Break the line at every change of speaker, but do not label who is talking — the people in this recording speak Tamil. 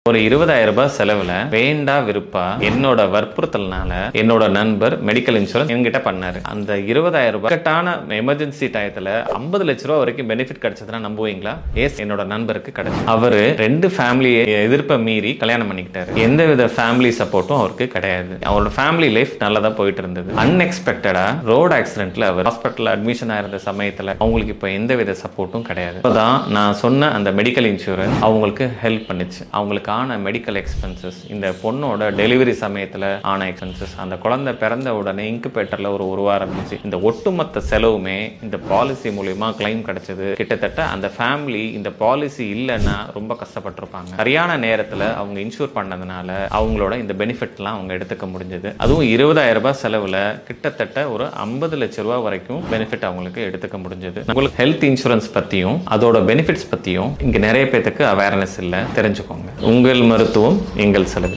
ஒரு 20,000 ரூபாய் செலவுல வேண்டா விருப்பா என்னோட வற்புறுத்தல்னால என்னோட நண்பர் மெடிக்கல் இன்சூரன்ஸ் என்கிட்ட பண்ணாரு. அந்த 20,000 ரூபாய் கட்டான எமர்ஜென்சி டயத்துல 50 லட்ச ரூபாய் வரைக்கும் பெனிஃபிட் கிடைச்சதுன்னா நம்புவீங்களா? எஸ், என்னோட நண்பருக்கு கிடைச்சு. அவரு 2 ஃபேமிலி எதிர்ப்பை மீறி கல்யாணம் பண்ணிக்கிட்டாரு. எந்தவித ஃபேமிலி சப்போர்ட்டும் அவருக்கு கிடையாது. அவரோட ஃபேமிலி லைஃப் நல்லதா போயிட்டு இருந்தது. அன்எக்ஸ்பெக்டடா ரோட் ஆக்சிடென்ட்ல அவர் ஹாஸ்பிட்டல் அட்மிஷன் ஆயிருந்த சமயத்துல அவங்களுக்கு இப்ப எந்தவித சப்போர்ட்டும் கிடையாது. அப்பதான் நான் சொன்ன அந்த மெடிக்கல் இன்சூரன்ஸ் அவங்களுக்கு ஹெல்ப் பண்ணுச்சு. அவங்களுக்கு மெடிக்கல் எக்ஸ்பென்சஸ், இந்த பொண்ணோட டெலிவரி சமயத்துல ஆன எக்ஸ்பென்சஸ், அந்த குழந்தை பிறந்த உடனே இன்குபேட்டர்ல ஒரு வாரம் இருந்துச்சு. இந்த ஒட்டுமொத்த செலவுமே இந்த பாலிசி மூலமா கிளைம் கிடைச்சது. கிட்டத்தட்ட அந்த ஃபேமிலி இந்த பாலிசி இல்லைன்னா ரொம்ப கஷ்டப்பட்டிருப்பாங்க. சரியான நேரத்துல அவங்க இன்சூர் பண்ணதுனால அவங்களோட இந்த பெனிஃபிட்லாம் அவங்க எடுத்துக்க முடிஞ்சது. அதுவும் 20,000 ரூபாய் செலவுல கிட்டத்தட்ட ஒரு 50 லட்ச ரூபாய் வரைக்கும் பெனிஃபிட் அவங்களுக்கு எடுத்துக்க முடிஞ்சது. உங்களுக்கு ஹெல்த் இன்சூரன்ஸ் பத்தியும் அதோட பெனிஃபிட்ஸ் பத்தியும் இங்க நிறைய பேருக்கு அவேர்னஸ் இல்ல, தெரிஞ்சுக்கோங்க. உங்கள் மருத்துவம் எங்கள் செலவு.